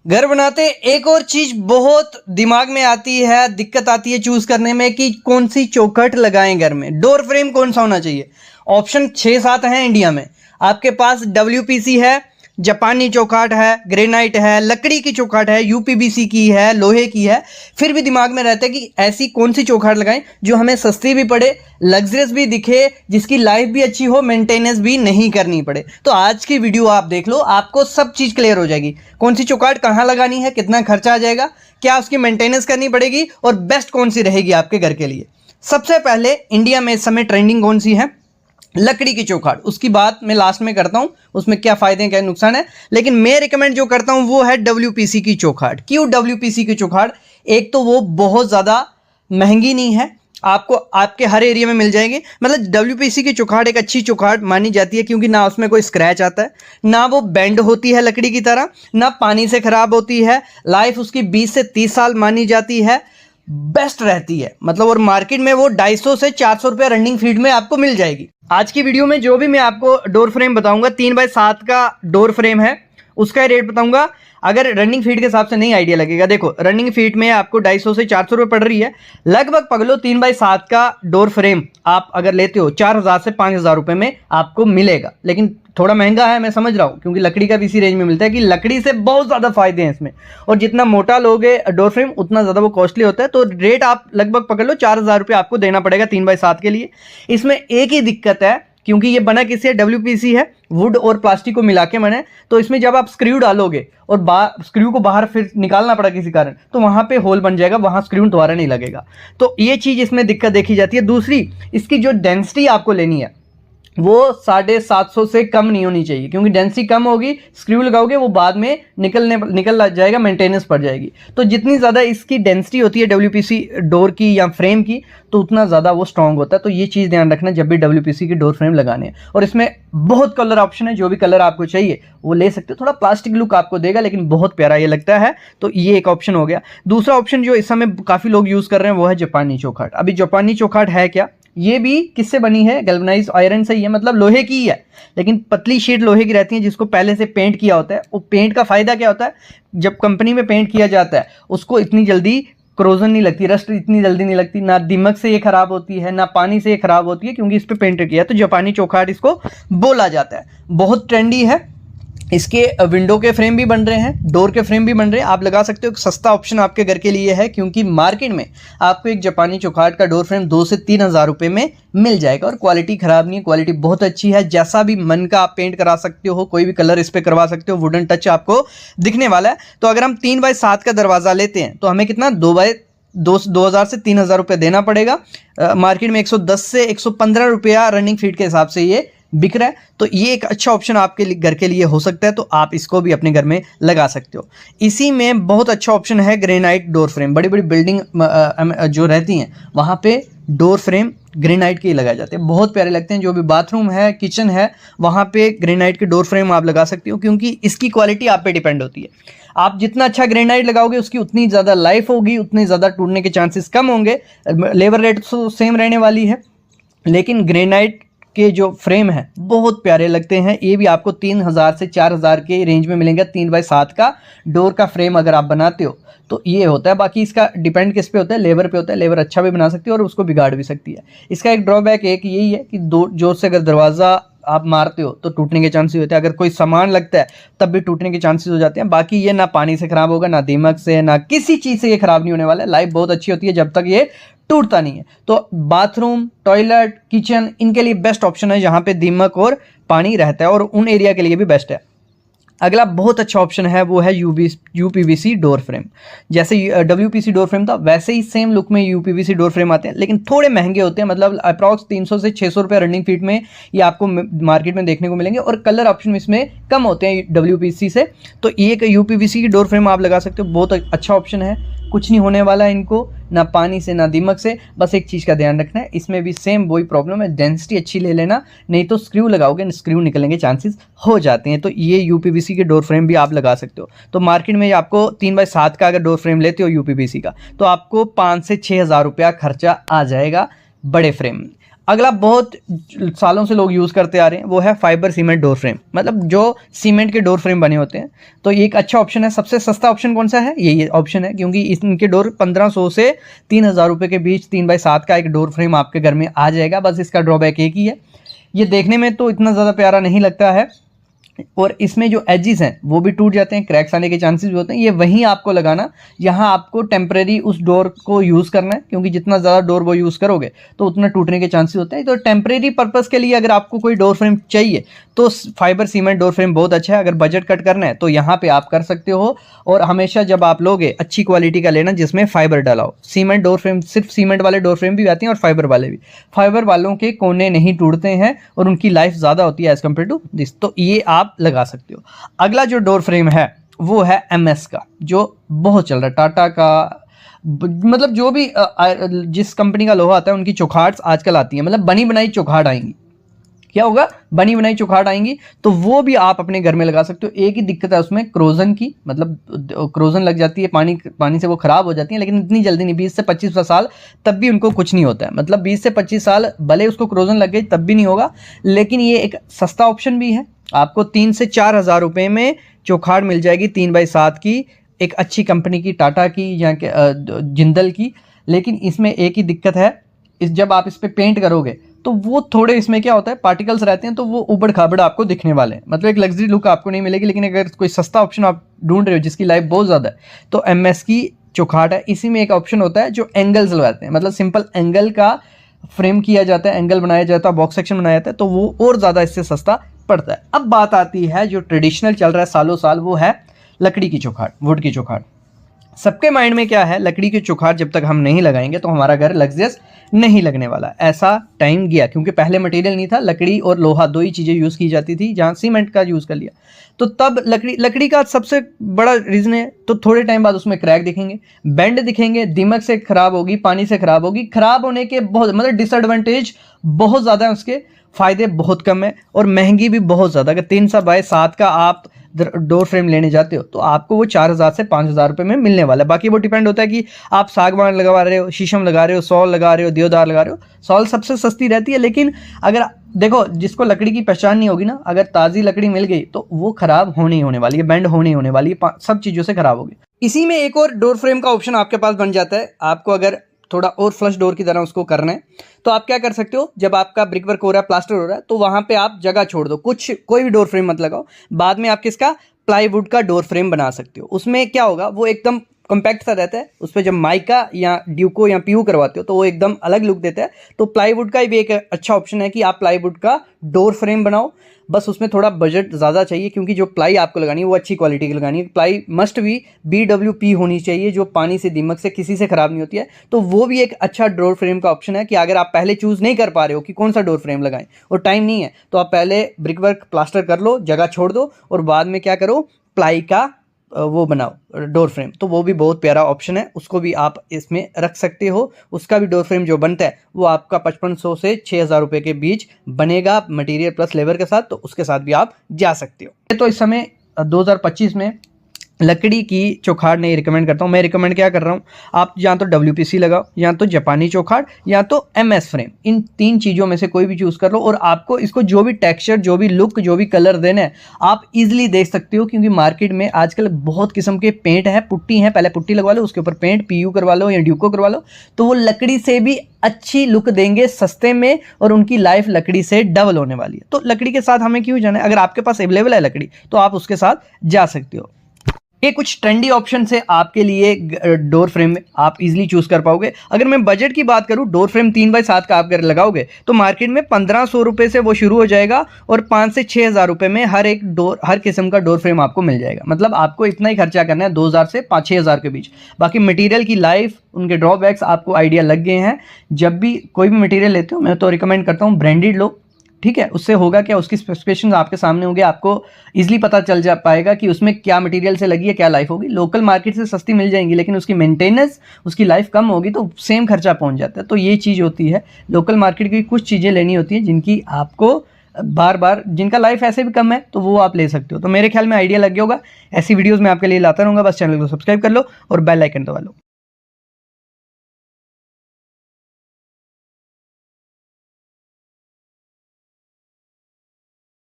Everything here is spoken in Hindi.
घर बनाते एक और चीज बहुत दिमाग में आती है, दिक्कत आती है चूज करने में कि कौन सी चौखट लगाएं घर में। डोर फ्रेम कौन सा होना चाहिए। ऑप्शन 6-7 हैं इंडिया में। आपके पास डब्ल्यूपीसी है, जापानी चौखट है, ग्रेनाइट है, लकड़ी की चौखट है, यूपीवीसी की है, लोहे की है। फिर भी दिमाग में रहता है कि ऐसी कौन सी चौखट लगाएं जो हमें सस्ती भी पड़े, लग्जरियस भी दिखे, जिसकी लाइफ भी अच्छी हो, मेंटेनेंस भी नहीं करनी पड़े। तो आज की वीडियो आप देख लो, आपको सब चीज क्लियर हो जाएगी। कौन सी चौखट कहाँ लगानी है, कितना खर्चा आ जाएगा, क्या उसकी मेंटेनेंस करनी पड़ेगी और बेस्ट कौन सी रहेगी आपके घर के लिए। सबसे पहले इंडिया में इस समय ट्रेंडिंग कौन सी है, लकड़ी की चौखट। उसकी बात मैं लास्ट में करता हूं, उसमें क्या फायदे हैं क्या नुकसान है। लेकिन मैं रिकमेंड जो करता हूं वो है डब्ल्यूपीसी की चौखट। क्यों डब्ल्यूपीसी की चौखट? एक तो वो बहुत ज़्यादा महंगी नहीं है, आपको आपके हर एरिया में मिल जाएगी। मतलब डब्ल्यूपीसी की चौखट एक अच्छी चौखट मानी जाती है क्योंकि ना उसमें कोई स्क्रैच आता है, ना वो बेंड होती है लकड़ी की तरह, ना पानी से खराब होती है। लाइफ उसकी 20 से 30 साल मानी जाती है, बेस्ट रहती है। मतलब और मार्केट में वो 250 से 400 रुपये रनिंग फीड में आपको मिल जाएगी। आज की वीडियो में जो भी मैं आपको डोर फ्रेम बताऊंगा, 3x7 का डोर फ्रेम है, उसका रेट बताऊंगा। अगर रनिंग फीट के हिसाब से नहीं आइडिया लगेगा। देखो रनिंग फीट में आपको 250 से 400 रुपये पड़ रही है, लगभग पकड़ो 3x7 का डोर फ्रेम आप अगर लेते हो 4000 से 5000 रुपये में आपको मिलेगा। लेकिन थोड़ा महंगा है, मैं समझ रहा हूँ, क्योंकि लकड़ी का भी इसी रेंज में मिलता है कि लकड़ी से बहुत ज़्यादा फायदे हैं इसमें, और जितना मोटा लोगे डोर फ्रेम उतना ज़्यादा वो कॉस्टली होता है। तो रेट आप लगभग पकड़ लो 4000 रुपये आपको देना पड़ेगा 3x7 के लिए। इसमें एक ही दिक्कत है, क्योंकि ये बना किससे, डब्ल्यूपीसी है, वुड और प्लास्टिक को मिला के बने। तो इसमें जब आप स्क्रू डालोगे और स्क्रू को बाहर फिर निकालना पड़ा किसी कारण, तो वहां पे होल बन जाएगा, वहां स्क्रू दोबारा नहीं लगेगा। तो ये चीज इसमें दिक्कत देखी जाती है। दूसरी, इसकी जो डेंसिटी आपको लेनी है वो 750 से कम नहीं होनी चाहिए, क्योंकि डेंसिटी कम होगी, स्क्रू लगाओगे वो बाद में निकल जाएगा, मेंटेनेंस पड़ जाएगी। तो जितनी ज़्यादा इसकी डेंसिटी होती है डब्ल्यूपीसी डोर की या फ्रेम की, तो उतना ज़्यादा वो स्ट्रांग होता है। तो ये चीज़ ध्यान रखना जब भी डब्ल्यूपीसी की डोर फ्रेम लगाने हैं। और इसमें बहुत कलर ऑप्शन है, जो भी कलर आपको चाहिए वो ले सकते हो। थोड़ा प्लास्टिक लुक आपको देगा लेकिन बहुत प्यारा ये लगता है। तो ये एक ऑप्शन हो गया। दूसरा ऑप्शन जो इस समय काफ़ी लोग यूज़ कर रहे हैं वो है जापानी चौखट। अभी जापानी चौखट है क्या, ये भी किससे बनी है, गैल्वेनाइज्ड आयरन से ही है, मतलब लोहे की ही है, लेकिन पतली शीट लोहे की रहती है जिसको पहले से पेंट किया होता है। वो पेंट का फायदा क्या होता है, जब कंपनी में पेंट किया जाता है उसको इतनी जल्दी क्रोजन नहीं लगती, रस्ट इतनी जल्दी नहीं लगती, ना दीमक से ये खराब होती है, ना पानी से ये खराब होती है, क्योंकि इस पर पेंट किया है। तो जापानी चौखट इसको बोला जाता है, बहुत ट्रेंडी है। इसके विंडो के फ्रेम भी बन रहे हैं, डोर के फ्रेम भी बन रहे हैं, आप लगा सकते हो। एक सस्ता ऑप्शन आपके घर के लिए है, क्योंकि मार्केट में आपको एक जापानी चौखट का डोर फ्रेम 2 से 3 हज़ार रुपये में मिल जाएगा। और क्वालिटी ख़राब नहीं है, क्वालिटी बहुत अच्छी है। जैसा भी मन का आप पेंट करा सकते हो, कोई भी कलर इस पर करवा सकते हो, वुडन टच आपको दिखने वाला है। तो अगर हम 3x7 का दरवाज़ा लेते हैं तो हमें कितना 2000 से 3000 रुपये देना पड़ेगा। मार्केट में 110 से 115 रुपया रनिंग फीट के हिसाब से ये बिक रहा है। तो ये एक अच्छा ऑप्शन आपके घर के लिए हो सकता है, तो आप इसको भी अपने घर में लगा सकते हो। इसी में बहुत अच्छा ऑप्शन है ग्रेनाइट डोर फ्रेम। बड़ी बड़ी बिल्डिंग जो रहती हैं वहाँ पे डोर फ्रेम ग्रेनाइट के ही लगाए जाते हैं, बहुत प्यारे लगते हैं। जो भी बाथरूम है, किचन है, वहाँ पे ग्रेनाइट के डोर फ्रेम आप लगा सकते हो, क्योंकि इसकी क्वालिटी आप पे डिपेंड होती है। आप जितना अच्छा ग्रेनाइट लगाओगे उसकी उतनी ज़्यादा लाइफ होगी, उतने ज़्यादा टूटने के चांसेस कम होंगे। लेबर रेट तो सेम रहने वाली है, लेकिन ग्रेनाइट के जो फ्रेम है बहुत प्यारे लगते हैं। ये भी आपको 3000 से 4000 के रेंज में मिलेंगे। 3x7 का डोर का फ्रेम अगर आप बनाते हो तो ये होता है। बाकी इसका डिपेंड किस पे होता है, लेबर पे होता है। लेबर अच्छा भी बना सकती है और उसको बिगाड़ भी सकती है। इसका एक ड्रॉबैक एक यही है कि दो जोर से अगर दरवाज़ा आप मारते हो तो टूटने के चांसेस होते हैं। अगर कोई सामान लगता है तब भी टूटने के चांसेस हो जाते हैं। बाकी ये ना पानी से खराब होगा, ना दीमक से, ना किसी चीज़ से ये खराब नहीं होने वाला है। लाइफ बहुत अच्छी होती है जब तक ये टूटता नहीं है। तो बाथरूम, टॉयलेट, किचन, इनके लिए बेस्ट ऑप्शन है जहाँ पे दीमक और पानी रहता है, और उन एरिया के लिए भी बेस्ट है। अगला बहुत अच्छा ऑप्शन है वो है यूपीवीसी डोर फ्रेम। जैसे डब्ल्यूपीसी डोर फ्रेम था वैसे ही सेम लुक में यूपीवीसी डोर फ्रेम आते हैं, लेकिन थोड़े महंगे होते हैं। मतलब अप्रॉक्स 300 से 600 रुपये रनिंग फीट में ये आपको मार्केट में देखने को मिलेंगे, और कलर ऑप्शन इसमें कम होते हैं डब्ल्यूपीसी से। तो एक यूपीवीसी की डोर फ्रेम आप लगा सकते हो, बहुत अच्छा ऑप्शन है। कुछ नहीं होने वाला है इनको, ना पानी से ना दीमक से। बस एक चीज़ का ध्यान रखना है, इसमें भी सेम वही प्रॉब्लम है, डेंसिटी अच्छी ले लेना, नहीं तो स्क्रू लगाओगे, स्क्रू निकलने के चांसेस हो जाते हैं। तो ये यूपीवीसी के डोर फ्रेम भी आप लगा सकते हो। तो मार्केट में आपको 3x7 का अगर डोर फ्रेम लेते हो यूपीवीसी का, तो आपको 5 से 6 हज़ार रुपया खर्चा आ जाएगा बड़े फ्रेम में। अगला बहुत सालों से लोग यूज़ करते आ रहे हैं वो है फाइबर सीमेंट डोर फ्रेम, मतलब जो सीमेंट के डोर फ्रेम बने होते हैं। तो ये एक अच्छा ऑप्शन है। सबसे सस्ता ऑप्शन कौन सा है? ये ऑप्शन है, क्योंकि इनके डोर 1500 से 3000 रुपये के बीच 3x7 का एक डोर फ्रेम आपके घर में आ जाएगा। बस इसका ड्रॉबैक एक ही है, ये देखने में तो इतना ज़्यादा प्यारा नहीं लगता है और इसमें जो एजेस हैं वो भी टूट जाते हैं, क्रैक्स आने के चांसेस भी होते हैं। ये वहीं आपको लगाना जहां आपको टेम्परेरी उस डोर को यूज़ करना है, क्योंकि जितना ज़्यादा डोर वो यूज़ करोगे तो उतना टूटने के चांसेस होते हैं। तो टेम्परेरी पर्पज़ के लिए अगर आपको कोई डोर फ्रेम चाहिए तो फाइबर सीमेंट डोर फ्रेम बहुत अच्छा है। अगर बजट कट करना है तो यहाँ पे आप कर सकते हो। और हमेशा जब आप लोगे अच्छी क्वालिटी का लेना जिसमें फाइबर डाला हो। सीमेंट डोर फ्रेम, सिर्फ सीमेंट वाले डोर फ्रेम भी आते हैं और फाइबर वाले भी। फाइबर वालों के कोने नहीं टूटते हैं और उनकी लाइफ ज़्यादा होती है एज़ कम्पेयर टू दिस, तो ये आप लगा सकते हो। अगला जो डोर फ्रेम है वो है MS का, जो बहुत चल रहा है। टाटा का, मतलब जो भी जिस कंपनी का लोहा आता है उनकी चौखाट आजकल आती है, मतलब बनी बनाई चौखाट आएंगी। क्या होगा? बनी बनाई चौखाट आएंगी, तो वो भी आप अपने घर में लगा सकते हो। एक ही दिक्कत है उसमें क्रोजन की, मतलब क्रोजन लग जाती है, पानी से वो खराब हो जाती है, लेकिन इतनी जल्दी नहीं, 20 से 25 साल तब भी उनको कुछ नहीं होता है। मतलब 20 से 25 साल भले उसको क्रोजन लग गई तब भी नहीं होगा। लेकिन ये एक सस्ता ऑप्शन भी है, आपको 3 से 4 हज़ार रुपये में चौखाट मिल जाएगी 3x7 की, एक अच्छी कंपनी की, टाटा की या जिंदल की। लेकिन इसमें एक ही दिक्कत है, जब आप इस पर पेंट करोगे तो वो थोड़े, इसमें क्या होता है, पार्टिकल्स रहते हैं, तो वो उबड़ खाबड़ आपको दिखने वाले हैं। मतलब एक लग्जरी लुक आपको नहीं मिलेगी। लेकिन अगर कोई सस्ता ऑप्शन आप ढूंढ रहे हो जिसकी लाइफ बहुत ज़्यादा है तो MS की चौखाट है। इसी में एक ऑप्शन होता है जो एंगल्स लगाते हैं, मतलब सिंपल एंगल का फ्रेम किया जाता है, एंगल बनाया जाता है, बॉक्स सेक्शन बनाया जाता है, तो वो और ज़्यादा इससे सस्ता पड़ता है। अब बात आती है जो ट्रेडिशनल चल रहा है सालों साल, वो है लकड़ी की चौखाट, वुड की चौखाट। सबके माइंड में क्या है, लकड़ी की चौखाट जब तक हम नहीं लगाएंगे तो हमारा घर लग्जरियस नहीं लगने वाला। ऐसा टाइम गया क्योंकि पहले मटेरियल नहीं था, लकड़ी और लोहा दो ही चीज़ें यूज़ की जाती थी, जहाँ सीमेंट का यूज़ कर लिया तो तब लकड़ी का सबसे बड़ा रीज़न है। तो थोड़े टाइम बाद उसमें क्रैक दिखेंगे, बेंड दिखेंगे, दीमक से खराब होगी, पानी से खराब होगी। खराब होने के बहुत, मतलब डिसएडवांटेज बहुत ज़्यादा है उसके, फ़ायदे बहुत कम है और महंगी भी बहुत ज़्यादा। अगर 3x7 का आप डोर फ्रेम लेने जाते हो तो आपको वो 4000 से 5000 रुपये में मिलने वाला है। बाकी वो डिपेंड होता है कि आप सागवान लगा रहे हो, शीशम लगा रहे हो, सॉल लगा रहे हो, देवदार लगा रहे हो। सॉल सबसे सस्ती रहती है, लेकिन अगर देखो जिसको लकड़ी की पहचान नहीं होगी ना, अगर ताज़ी लकड़ी मिल गई तो वो खराब होने ही होने वाली है, बेंड होने ही होने वाली है, सब चीज़ों से खराब होगी। इसी में एक और डोर फ्रेम का ऑप्शन आपके पास बन जाता है। आपको अगर थोड़ा और फ्लश डोर की तरह उसको करना है तो आप क्या कर सकते हो, जब आपका ब्रिक वर्क हो रहा है, प्लास्टर हो रहा है, तो वहां पे आप जगह छोड़ दो, कोई भी डोर फ्रेम मत लगाओ। बाद में आप किसका, प्लाईवुड का डोर फ्रेम बना सकते हो। उसमें क्या होगा, वो एकदम कॉम्पैक्ट सा रहता है। उस पर जब माइका या ड्यूको या पीयू करवाते हो तो वो एकदम अलग लुक देता है। तो प्लाईवुड का भी एक अच्छा ऑप्शन है कि आप प्लाईवुड का डोर फ्रेम बनाओ। बस उसमें थोड़ा बजट ज़्यादा चाहिए, क्योंकि जो प्लाई आपको लगानी है वो अच्छी क्वालिटी की लगानी है। प्लाई मस्ट भी BWP होनी चाहिए, जो पानी से, दीमक से, किसी से ख़राब नहीं होती है। तो वो भी एक अच्छा डोर फ्रेम का ऑप्शन है कि अगर आप पहले चूज़ नहीं कर पा रहे हो कि कौन सा डोर फ्रेम लगाएं और टाइम नहीं है, तो आप पहले ब्रिक वर्क प्लास्टर कर लो, जगह छोड़ दो और बाद में क्या करो, प्लाई का वो बनाओ डोर फ्रेम। तो वो भी बहुत प्यारा ऑप्शन है, उसको भी आप इसमें रख सकते हो। उसका भी डोर फ्रेम जो बनता है वो आपका 5500 से 6000 रुपये के बीच बनेगा, मटेरियल प्लस लेबर के साथ। तो उसके साथ भी आप जा सकते हो। तो इस समय 2025 में लकड़ी की चौखाट नहीं रिकमेंड करता हूँ। मैं रिकमेंड क्या कर रहा हूँ, आप या तो WPC लगाओ, या तो जापानी चौखाट, या तो MS फ्रेम। इन 3 चीज़ों में से कोई भी चूज़ कर लो और आपको इसको जो भी टेक्सचर, जो भी लुक, जो भी कलर देना है आप इजीली देख सकते हो। क्योंकि मार्केट में आजकल बहुत किस्म के पेंट है, पुट्टी है, पहले पुट्टी लगवा लो, उसके ऊपर पेंट PU करवा लो या ड्यूको करवा लो, तो वो लकड़ी से भी अच्छी लुक देंगे सस्ते में और उनकी लाइफ लकड़ी से डबल होने वाली है। तो लकड़ी के साथ हमें क्यों जाना है, अगर आपके पास अवेलेबल है लकड़ी तो आप उसके साथ जा सकते हो। ये कुछ ट्रेंडी ऑप्शन है आपके लिए डोर फ्रेम में, आप इजीली चूज कर पाओगे। अगर मैं बजट की बात करूं, डोर फ्रेम 3x7 का आप अगर लगाओगे तो मार्केट में 1500 रुपये से वो शुरू हो जाएगा और 5 से 6000 रुपये में हर किस्म का डोर फ्रेम आपको मिल जाएगा। मतलब आपको इतना ही खर्चा करना है, 2000 से 5-6000 के बीच। बाकी मटेरियल की लाइफ, उनके ड्रॉबैक्स आपको आइडिया लग गए हैं। जब भी कोई भी मटेरियल लेते हो मैं तो रिकमेंड करता हूँ ब्रांडेड लो, ठीक है। उससे होगा क्या, उसकी स्पेसिफिकेशंस आपके सामने होंगे, आपको इजीली पता चल जा पाएगा कि उसमें क्या मटेरियल से लगी है, क्या लाइफ होगी। लोकल मार्केट से सस्ती मिल जाएंगी लेकिन उसकी मेंटेनेंस, उसकी लाइफ कम होगी तो सेम खर्चा पहुंच जाता है। तो ये चीज़ होती है, लोकल मार्केट की कुछ चीज़ें लेनी होती है जिनकी आपको बार बार, जिनका लाइफ ऐसे भी कम है तो वो आप ले सकते हो। तो मेरे ख्याल में आइडिया लग गया होगा। ऐसी वीडियोज़ मैं आपके लिए लाता रहूँगा, बस चैनल को सब्सक्राइब कर लो और बेल आइकन दबा लो।